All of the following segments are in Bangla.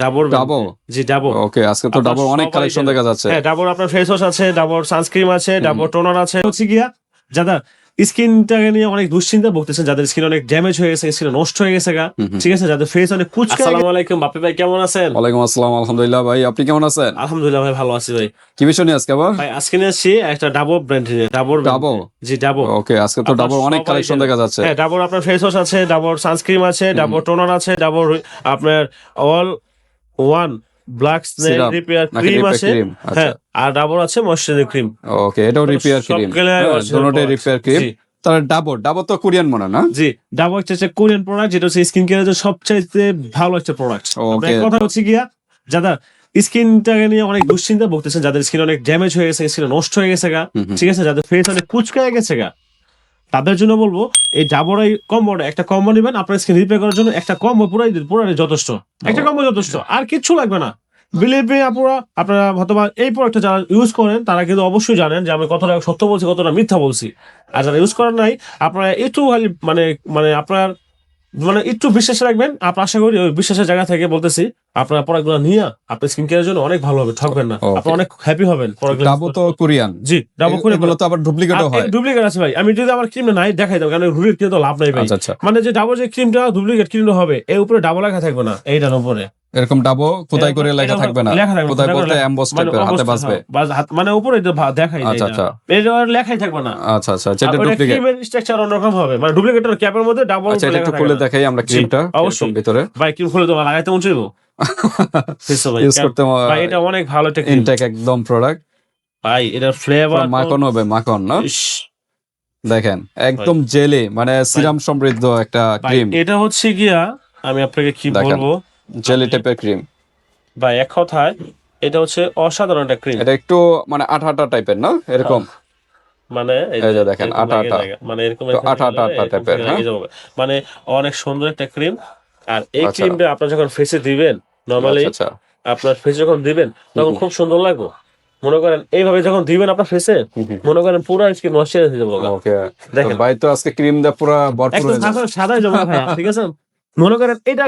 ডাবর ডাবো জি ডাবর ওকে আজকে তো আপনার ডাবো অনেক সবাই কালেকশন জানে। দেখা যাচ্ছে। হ্যাঁ ডাবর আপনার ফেস ওয়াশ আছে, ডাবর সানস্ক্রিন আছে, ডাবর টোনার আছে। হচ্ছে গিয়া যারা স্কিনটাকে নিয়ে অনেক দুশ্চিন্তা ভুগতেছেন, যাদের স্কিন অনেক ড্যামেজ হয়ে গেছে, স্কিন নষ্ট হয়ে গেছে গা, ঠিক আছে, যাদের ফেস অনেক কুচকে। আসসালামু আলাইকুম বাপি ভাই, কেমন আছেন? ওয়ালাইকুম আসসালাম, আলহামদুলিল্লাহ ভাই, আপনি কেমন আছেন? আলহামদুলিল্লাহ ভাই, ভালো আছি ভাই। কি বিষয় নিয়ে আজকে আবার? ভাই আজকে নিয়ে আসছি একটা ডাবর ব্র্যান্ড নিয়ে। ডাবর ডাবো জি ডাবর ওকে আজকে তো আপনার ডাবো অনেক সবাই কালেকশন জানে। দেখা যাচ্ছে। হ্যাঁ ডাবর আপনার ফেস ওয়াশ আছে, ডাবর সানস্ক্রিন আছে, ডাবর টোনার আছে, ডাবর আপনার all one black snail Serum repair নাকি ক্রিম repair আছে। cream? আচ্ছা। হ্যাঁ আর ডাবর আছে ময়শ্চারাইজিং ক্রিম। ওকে এটাও রিপেয়ার ক্রিম, দুটোটাই রিপেয়ার ক্রিম। জি তাহলে ডাবো ডাবো তো কোরিয়ান মনে না? জি ডাবর হচ্ছে কোরিয়ান প্রোডাক্ট, যেটা হচ্ছে স্কিন কেয়ারের সবচাইতে ভালো একটা প্রোডাক্ট। ওকে এক কথা হচ্ছে গিয়া যারা স্কিনটাকে নিয়ে অনেক দুশ্চিন্তা ভুগতেছেন, যাদের স্কিন অনেক ড্যামেজ হয়ে গেছে, স্কিন নষ্ট হয়ে গেছে গা, ঠিক আছে, যাদের ফেস অনেক কুচকায় গেছে গা, তাদের জন্য বলবো এই ডাবর এই কম্বোটা একটা কম্বো নেবেন আপনার স্কিন রিপেয়ার করার জন্য। একটা কম্বো পুরাই যথেষ্ট, একটা কম্বো যথেষ্ট, আর কিচ্ছু লাগবে না। বিলিভ মি আপনারা হয়তো এই প্রোডাক্টটা যারা ইউজ করেন তারা কিন্তু অবশ্যই জানেন যে আমি কতটা সত্য বলছি কতটা মিথ্যা বলছি। আর যারা ইউজ করেন নাই আপনারা একটু খালি মানে মানে আপনার মানে একটু বিশ্বাস রাখবেন। আপনার আশা করি ওই বিশ্বাসের জায়গা থেকে বলতেছি, আপনার প্রোডাক্টগুলো নিয়ে আপনার স্কিন কেয়ারের জন্য অনেক ভালো হবে, ঠকবেন না, Okay. আপনি অনেক হ্যাপি হবেন। ডাবো তো কোরিয়ান, জি ডাবল করে এগুলো তো আবার ডুপ্লিকেটও হয়। ডুপ্লিকেট আছে ভাই, আমি যদি আমার ক্রিমটা নাই দেখাই দেবো, কারণ ডুপ্লিকেট কিনে তো লাভ নাই ভাই। আচ্ছা আচ্ছা, মানে যে ডাবল যে ক্রিমটা ডুপ্লিকেট ক্রিমটা হবে এর উপরে ডাবল লেখা থাকবে না, এইটার উপরে এরকম ডাবো কোথায় করে লেখা এটা থাকবে না, লেখা থাকবে না, কোথায় কোথায় বলতে করে এমবস মানে টাইপের হাতে অবস্থা, বাজবে। মানে উপরে এটা দেখাই যায়, আচ্ছা আচ্ছা এটা লেখাই থাকবে না। আচ্ছা আচ্ছা, যেটা আর ওটা ডুপ্লিকেট। ক্রিমের স্ট্রাকচার অন্যরকম হবে, মানে ডুপ্লিকেটের ক্যাপের মধ্যে ডাবল আচ্ছা এটা একটু খুলে দেখাই আমরা ক্রিমটা অবশ্যই ভিতরে ভাই, ক্রিম খুলে দেবো, লাগাইতে মন চাইবো ইউজ করতে। ভাই এটা অনেক ভালো একটা ক্রিম ইনটেক একদম প্রোডাক্ট ভাই, এটার ফ্লেভার মাখন হবে, মাখন না দেখেন একদম জেলি, মানে সিরাম সমৃদ্ধ একটা ক্রিম। এটা হচ্ছে গিয়া আমি আপনাকে কি দেখেন। বলবো, জেলি টাইপের ক্রিম, ভাই এক কথায় এটা হচ্ছে অসাধারণ একটা ক্রিম। এটা একটু মানে আঠা আঠা টাইপের না এরকম, মানে এই যে দেখেন এরকম আঠা লাগে আঠা, জায়গা, মানে এরকম তো আঠা আঠা আঠা টাইপের। হ্যাঁ লেগে যাবে। মানে অনেক সুন্দর একটা ক্রিম। আর এই আচ্ছা। ক্রিমটা আপনার যখন ফেসে দিবেন, নরমালি আচ্ছা আপনার ফেসে যখন দিবেন তখন খুব সুন্দর লাগবে। মনে করেন এইভাবে যখন দিবেন আপনার ফেসে, মনে করেন পুরো স্কিন ময়শ্চারাইজ হয়ে যাবে। ওকে দেখেন। ভাই তো আজকে ক্রিম দা পুরো ভরপুর একদম হয়ে যাবে। সাদাই জমা ভাই, ঠিক আছে। মনে করেন এটা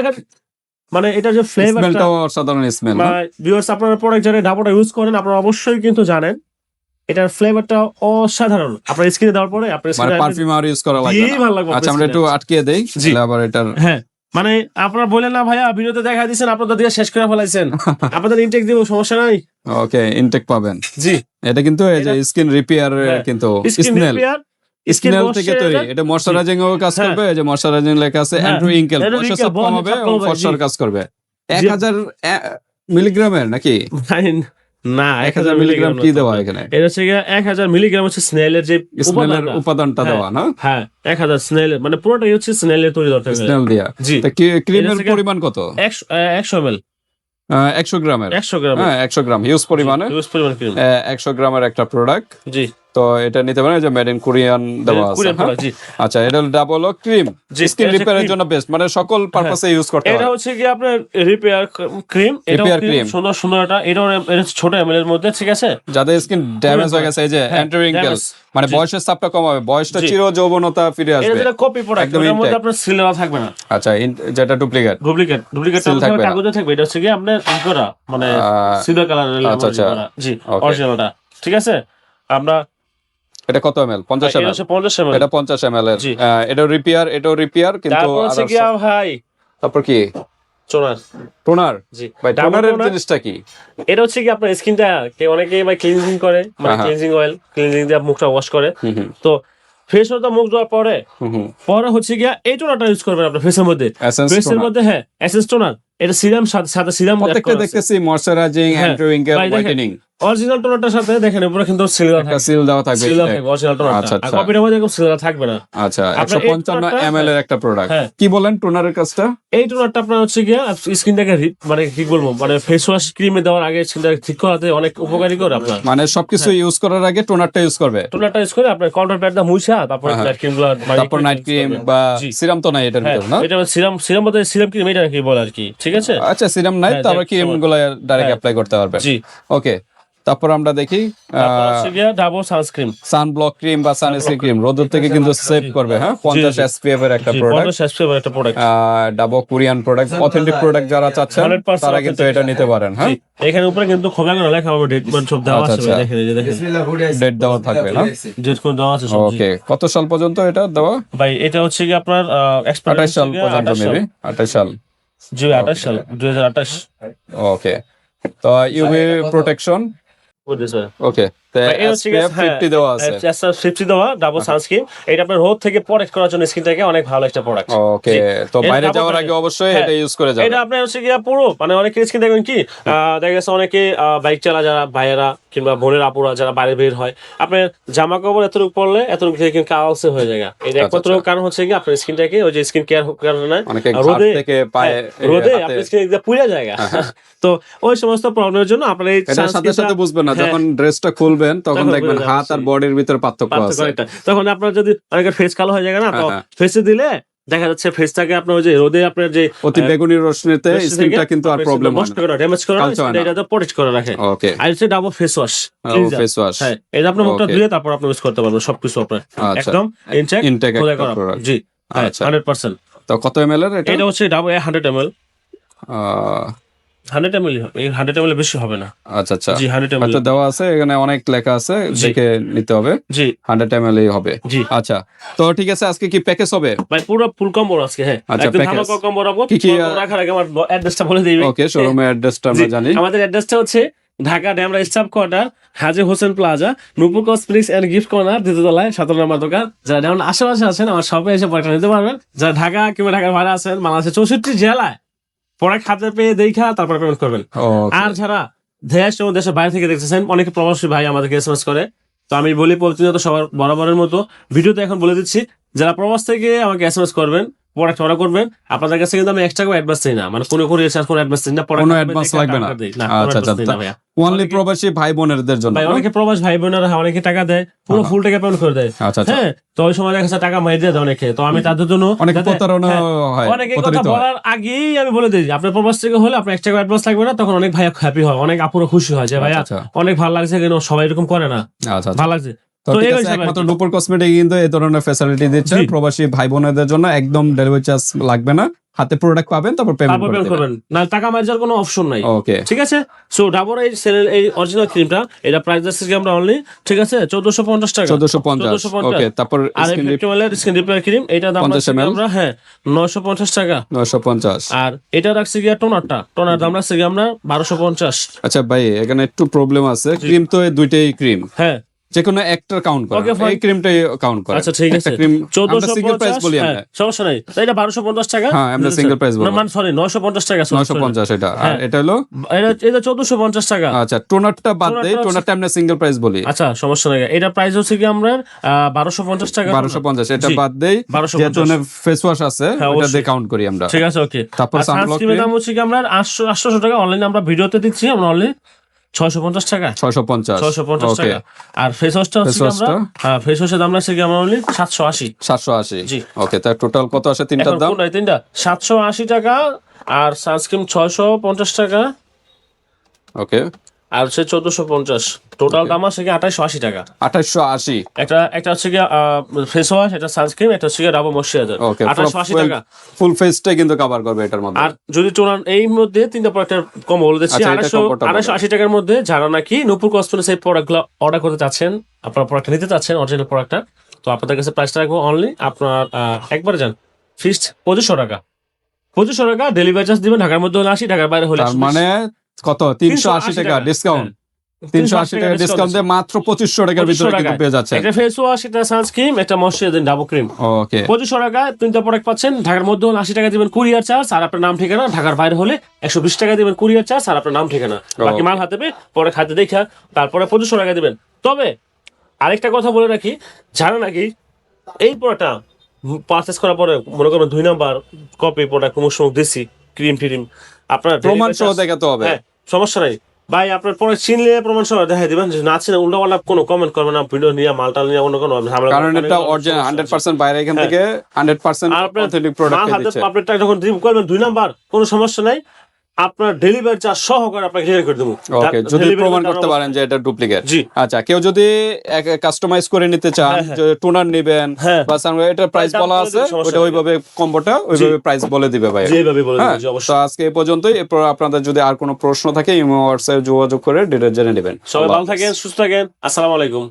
মানে এটা যে ফ্লেভারটা, স্মেলটাও অসাধারণ স্মেল না? ভিউয়ার্স আপনারা প্রোডাক্ট যারা ডাবরটা ইউজ করেন আপনারা অবশ্যই কিন্তু জানেন এটার ফ্লেভারটা অসাধারণ। আপনার স্কিনে দেওয়ার পরে আপনার মানে স্কিনে পারফিউম আর ইউজ করা লাগবে দিয়েই না। ভালো লাগবে আচ্ছা আমরা আপনার একটু আটকিয়ে দেই, জি। তাহলে আবার এটার হ্যাঁ মানে আপনারা বলেন না ভাইয়া ভিডিওতে দেখা দিয়েছেন, আপনাদের দিকে শেষ করে ফেলাইছেন, আপনাদের ইনটেক দিব, সমস্যা নাই। ওকে ইনটেক পাবেন। জি এটা কিন্তু এই যে স্কিন রিপেয়ার, কিন্তু স্কিন স্নেল রিপেয়ার স্নেল থেকে তৈরি। এটা ময়শ্চারাইজিং এর কাজ করবে, এই যে ময়শ্চারাইজিং লেখা আছে, অ্যান্টি রিঙ্কেল বয়স কম হবে এবং ফর্সার কাজ করবে। 1000 মিলিগ্রামের নাকি না 1000 মিলিগ্রাম কি দেওয়া এখানে? এটা হচ্ছে 1000 মিলিগ্রাম হচ্ছে স্নেলের যে স্নেলের উপাদানটা দেওয়া না? হ্যাঁ 1000 স্নেলের মানে পুরোটাই হচ্ছে স্নেলের তৈরি দরকার। স্নেল দিয়া। জি তা ক্রিমের পরিমাণ কত? 100 ml 100 গ্রামের। 100 গ্রাম, হ্যাঁ 100 গ্রাম হিউজ পরিমাণে, হিউজ পরিমাণ ক্রিম। 100 গ্রামের একটা প্রোডাক্ট। জি তো এটা নিতে পারেন, যে মেড ইন কোরিয়ান দেওয়া আছে। কোরিয়ান হ্যাঁ? প্রোডাক্ট। জি আচ্ছা এটা ডাবল ক্রিম, জি, স্কিন এটা হচ্ছে রিপেয়ারের cream। জন্য বেস্ট, মানে সকল পারপাসে ইউজ করতে এটা পারে। হচ্ছে কি আপনার রিপেয়ার ক্রিম, এটা Repair cream। সুন্দর সুন্দর এটা ছোট এমএল এর মধ্যে, ঠিক আছে। যাদের স্কিন ড্যামেজ হয়ে গেছে, এই যে হ্যাঁ, অ্যান্টি রিঙ্কেল, damage। মানে জি। বয়সের চাপটা কমাবে, বয়সটা জি। চির যৌবনতা ফিরে এটা আসবে। যেটা কপি প্রোডাক্ট, একদম এর মধ্যে intact। আপনার সিল দেওয়া থাকবে না। আচ্ছা যেটা ডুপ্লিকেট ডুপ্লিকেট Seal থাকবে না। কাগজে থাকবে, এটা হচ্ছে কি আপনার করা মানে সিলভার কালারের। আচ্ছা, আচ্ছা। জি Okay. অরিজিনালটা, ঠিক আছে। আমরা এটা কত ml? 50 এটা ml? হচ্ছে 50 ml। এটা 50 ml এর। জি। এটাও রিপেয়ার কিন্তু তারপর হচ্ছে কি ভাই তারপর কি চোনার। টোনার। জি ভাই ডাবল টোনারের টোনার। জিনিসটা কি? এটা হচ্ছে কি আপনার স্কিনটা অনেকে ভাই ক্লিনজিং করে, মানে হ্যাঁ। ক্লিনজিং অয়েল ক্লিনজিং দিয়ে মুখটা ওয়াশ করে। হুম তো ফেস ওয়াশটা মুখ ধোয়ার পরে হুম হচ্ছে গিয়া এই টোনারটা ইউজ করবেন আপনার ফেসের মধ্যে। Essence ফেসের toner। মধ্যে হ্যাঁ এসেন্স টোনার, এটা সিরাম সাথে সিরাম প্রত্যেকটা দেখতেছি ময়শ্চারাইজিং, হ্যাঁ। অ্যান্টি রিঙ্কেল, ভাই দেখেন, হোয়াইটেনিং, অরিজিনাল টোনারটার সাথে দেখেন উপরে কিন্তু সিল দেওয়া একটা থাকবে, সিল দেওয়া থাকবে। সিল দেওয়া থাকবে অরিজিনাল টোনারটা। আচ্ছা, আর আচ্ছা। কপিটার মধ্যে কোনো সিল দেওয়া থাকবে না। আচ্ছা আপনার এই 155 টোনারটা- ml এর একটা প্রোডাক্ট। হ্যাঁ। কি বলেন টোনারের কাজটা? এই টোনারটা আপনার হচ্ছে গিয়া স্কিনটাকে মানে কি বলবো, মানে ফেস ওয়াশ ক্রিমে দেওয়ার আগে স্কিনটাকে ঠিক করাতে অনেক উপকারী করে আপনার। মানে সবকিছু ইউজ করার আগে টোনারটা ইউজ করবে, টোনারটা ইউজ করে আপনার কন্ট্রোল প্যাডটা মুছা তারপরে হ্যাঁ। নাইট ক্রিমগুলো তারপর নাইট ক্রিম বা জি। সিরাম তো নাই এটার হ্যাঁ ভিতর না? এটা সিরাম বলতে সিরাম ক্রিম এটা কি বলে আর কি, ঠিক আছে। আচ্ছা সিরাম নাই, হ্যাঁ, তারপর দেখ, ক্রিম গুলো ডাইরেক্ট হ্যাঁ। অ্যাপ্লাই করতে পারবেন। জি ওকে তারপর আমরা দেখি তারপর হচ্ছে গিয়া ডাবল সানস্ক্রিন, সানব্লক ক্রিম বা সানস্ক্রিন ক্রিম রোদ থেকে কিন্তু সেভ করবে। হ্যাঁ, 50 SPF এর একটা প্রোডাক্ট, 50 SPF একটা product, double Korean product, authentic product যারা চাচ্ছেন 100% তারা কিন্তু এটা নিতে পারেন। হ্যাঁ, এখানে উপরে কিন্তু খোলা করে লেখা হবে ডেট মান সব দেওয়া আছে, দেখেন এই যে দেখেন ডেট দেওয়া থাকবে না? ডেট কোন দেওয়া আছে সব। ওকে, কত সাল পর্যন্ত এটা দেওয়া? ভাই এটা হচ্ছে কি আপনার 28 সাল পর্যন্ত মেবি, 28 সাল। জি 28 সাল 2028। ওকে, তো ইউভি প্রোটেকশন, ওকে, তো SPF 50 দেওয়া আছে, SPF 50 দেওয়া ডাবল সানস্ক্রিন। এটা আপনার রোদ থেকে প্রোটেক্ট করার জন্য স্কিনটাকে অনেক ভালো একটা প্রোডাক্ট। ওকে, তো বাইরে যাওয়ার আগে অবশ্যই এটা ইউজ করে যাবেন। এটা আপনার হচ্ছে কি পুরো মানে অনেকের স্কিন দেখবেন কি দেখা গেছে অনেকে বাইক চালা যারা ভাইয়েরা কিংবা বোনের আপুরা যারা বাইরে বের হয়, আপনার জামা কাপড় এতটুকু পরলে এতটুকু থেকে কিন্তু কালসে হয়ে যায়। এটা একমাত্র কারণ হচ্ছে কি আপনার স্কিনটাকে ওই যে স্কিন কেয়ার কারণে রোদে থেকে পায়ে রোদে আপনার স্কিন একদম পুড়ে যায়। তো ওই সমস্ত প্রবলেমের জন্য আপনার এই সাথে সাথে বুঝবেন না, যখন ড্রেসটা খুলবেন তখন দেখবেন হাত আর বডির ভিতরে পার্থক্য আছে। তখন আপনার যদি অনেকের ফেস কালো হয়ে যায় না, তো ফেসে দিলে দেখা যাচ্ছে ফেসটাকে আপনার ওই যে রোদে আপনার যে অতি বেগুনি রশ্মিতে স্কিনটা কিন্তু আর প্রবলেম হয় না, ড্যামেজ করে না, এটা তো প্রোটেক্ট করে রাখে। ওকে, আর হচ্ছে double face wash, face wash, হ্যাঁ এটা আপনার মুখটা ধুয়ে তারপর আপনি ইউজ করতে পারবেন সবকিছু আপনার একদম ইনটেক খোলা করা। জি 100%। তো কত ml এর এটা? এটা হচ্ছে ডাবল 100 ml, 100 ml, 100 ml বেশি হবে না। আচ্ছা আচ্ছা, জি 100 ml এটা দেওয়া আছে, এখানে অনেক লেখা আছে, দেখে নিতে হবে। জি 100 ml এই হবে। জি আচ্ছা, তো ঠিক আছে, আজকে কি প্যাকেজ হবে ভাই? পুরো ফুল কম্বো আজকে। হ্যাঁ, একদম ধামাকা কম্বো রাখবো। কি রাখার আগে আমার অ্যাড্রেসটা বলে দিই। ওকে, শোরুমের অ্যাড্রেসটা আমরা জানি। আমাদের অ্যাড্রেসটা হচ্ছে Dhaka Demra staff quarter, Haji Hossain plaza, Nupur cosmetics and gift corner, দ্বিতীয় তলায় 17 নম্বর দোকান। যারা যেমন আশেপাশে আছেন আমার শপে এসে প্রোডাক্ট নিতে পারবেন। যারা ঢাকা কিংবা ঢাকার বাইরে আছেন, বাংলাদেশের 64 জেলায় প্রোডাক্ট হাতে পেয়ে দেখা তারপরে পেমেন্ট করবেন। আর যারা দেশ এবং দেশের বাইরে থেকে দেখতেছেন, অনেকে প্রবাসী ভাই আমাদেরকে এসএমএস করে, তো আমি বলি প্রতিনিয়ত সবার বরাবরের মতো ভিডিওতে এখন বলে দিচ্ছি, যারা প্রবাস থেকে আমাকে এসএমএস করবেন, প্রোডাক্ট অর্ডার করবেন, আপনাদের কাছে কিন্তু আমি এক্সট্রা করে অ্যাডভান্স চাই না, মানে কোনো রিচার্জ কোনো অ্যাডভান্স চাই না, কোনো অ্যাডভান্স লাগবে না। আচ্ছা আচ্ছা, অনলি প্রবাসী ভাই বোনেরদের জন্য। ভাই অনেকে প্রবাস ভাই বোনেরা অনেকে টাকা দেয়, পুরো ফুল টাকা পেমেন্ট করে দেয়। আচ্ছা আচ্ছা, হ্যাঁ, তো ওই সময় দেখা যাচ্ছে টাকা মাইর দিয়ে দেয় অনেকে, তো আমি তাদের জন্য অনেক প্রতারণা হয়, অনেকে কথা বলার আগেই আমি বলে দিই, আপনার প্রবাস থেকে হলে আপনার এক্সট্রা করে অ্যাডভান্স লাগবে না, তখন অনেক ভাই হ্যাপি হয়, অনেক আপুরো খুশি হয় যে ভাই অনেক ভালো লাগছে, কেন সবাই এরকম করে না, ভালো লাগছে। তো ঠিক আছে, একমাত্র নূপুর কসমেটিক কিন্তু এই ধরনের ফ্যাসিলিটি দিচ্ছে প্রবাসী ভাই বোনেদের জন্য, একদম ডেলিভারি চার্জ লাগবে না, হাতে প্রোডাক্ট পাবেন তারপর পেমেন্ট করবেন, না টাকা মার্জার কোনো অপশন নাই। ওকে, ঠিক আছে। সো ডাবর এই সেলের এই অরিজিনাল ক্রিমটা এটা প্রাইস আছে আমরা অনলি, ঠিক আছে, 1450 টাকা, 1450। ওকে, তারপর আর স্কিন রিপেয়ার ক্রিম এটা দাম রাখছি আমরা 950 টাকা, 950। আর এটা রাখছি গিয়া টোনার দাম রাখছি আমরা 1250। আচ্ছা ভাই, এখানে একটু প্রবলেম আছে, ক্রিম তো এই দুইটাই ক্রিম, হ্যাঁ যে কোনো একটা কাউন্ট করে, এই ক্রিমটাই কাউন্ট করে। আচ্ছা ঠিক আছে, ক্রিম 1450 বলি আমরা, সমস্যা নাই, এটা 1250 টাকা। হ্যাঁ, আমরা সিঙ্গেল প্রাইস বলি, মানে সরি 950 টাকা, 950 এটা, আর এটা হলো এটা 1450 টাকা। আচ্ছা, টোনারটা বাদ দেই, টোনারটা আমরা সিঙ্গেল প্রাইস বলি। আচ্ছা সমস্যা নাই, এটা প্রাইস হচ্ছে কি আমরা 1250 টাকা, 1250 এটা বাদ দেই, যেহেতু ফেস ওয়াশ আছে ওটা দিয়ে কাউন্ট করি আমরা, ঠিক আছে। ওকে, তারপর সানস্ক্রিনের দাম হচ্ছে কি আমরা 800 টাকা, অনলাইনে আমরা ভিডিওতে দিচ্ছি আমরা অনলি 650 টাকা, 650 টাকা। আর ফেস ওয়াশটা হচ্ছে আমরা ফেস ওয়াশের দাম রাখছি কি আমরা অনলি 780। জি, ওকে, তার টোটাল কত আসে তিনটার দাম? তিনটা 780 টাকা, আর সানস্ক্রিন 650 টাকা, ওকে, আর হচ্ছে 1450, টোটাল দাম আছে কি 2880 টাকা। 2880। একটা হচ্ছে কি ফেস ওয়াশ, এটা সানস্ক্রিন, এটা হচ্ছে কি ডাবল ময়শ্চারাইজার, 2880 টাকা। ফুল ফেসটাই কিন্তু কভার করবে এটার মধ্যে। আর যদি টোনার এই মধ্যে তিনটা প্রোডাক্টের কম বলে দিচ্ছি, 2880 টাকার মধ্যে যারা নাকি নূপুর কসমেটিক্স এই প্রোডাক্টগুলো অর্ডার করতে চাচ্ছেন, আপনারা প্রোডাক্ট নিতে চাচ্ছেন অরিজিনাল প্রোডাক্টটা, তো আপনাদের কাছে প্রাইসটা রাখবো অনলি আপনার একবার যান ফিক্সড 2500 টাকা, 2500 টাকা ডেলিভারি চার্জ দিবেন, ঢাকার মধ্যে হলে 80, ঢাকার বাইরে হলে তার মানে কত 380 টাকা ডিসকাউন্ট, 380 টাকা ডিসকাউন্ট দিয়ে মাত্র 2500 টাকার ভিতরে কিন্তু পেয়ে যাচ্ছে। একটা ফেস ওয়াশ, একটা সানস্ক্রিন, একটা ময়শ্চারাইজার ডাবল ক্রিম। ওকে, 2500 টাকা তিনটা প্রোডাক্ট পাচ্ছেন, ঢাকার মধ্যে হলে 80 টাকা দিবেন কুরিয়ার চার্জ আর আপনার নাম ঠিকানা, ঢাকার বাইরে হলে 120 টাকা দিবেন কুরিয়ার চার্জ আর আপনার নাম ঠিকানা, বাকি মাল হাতে পেয়ে পরে খাতে দেখা তারপরে 2500 টাকা দিবেন। তবে আরেকটা কথা বলে রাখি, যারা নাকি এই প্রোডাক্টটা পারচেস করার পরে মনে করবেন 2 নাম্বার কপি প্রোডাক্ট প্রমোশন দিছি ক্রিম ফিরিম, আপনার প্রমাণ সহ দেখাতে হবে। হ্যাঁ, সমস্যা নাই ভাই, আপনার পরে চিনলে প্রমাণ সহ দেখাই দিবেন, না চিনে উল্টাপাল্টা কোনো কমেন্ট করবেন না, ভিডিও নিয়ে মালটাল নিয়ে অন্য কোনো ঝামেলা, কারণ এটা অরিজিনাল 100% বাইরে, এখান থেকে 100% অথেন্টিক প্রোডাক্ট দিচ্ছে। আপনারটা যখন ড্রিম করবেন 2 নাম্বার কোনো সমস্যা নাই, আপনার ডেলিভারি চার্জ সহকারে আপনাকে ক্লিয়ার করে দেবো। ওকে, যদি প্রমাণ করতে পারেন যে এটা ডুপ্লিকেট। জি আচ্ছা, কেউ যদি কাস্টমাইজ করে নিতে চান, যে টোনার নেবেন বা এটা প্রাইস বলা আছে, ওটা ওইভাবে কম্বোটা ওইভাবে প্রাইস বলে দিবে ভাই। যেভাবে বলে হ্যাঁ, দিবেন, জি অবশ্যই। তো আজকে এই পর্যন্তই। এরপর আপনাদের যদি আর কোনো প্রশ্ন থাকে ইমো হোয়াটসঅ্যাপে যোগাযোগ করে ডিটেইলস জেনে নেবেন। সবাই ভালো থাকেন, সুস্থ থাকেন, আসসালামু আলাইকুম।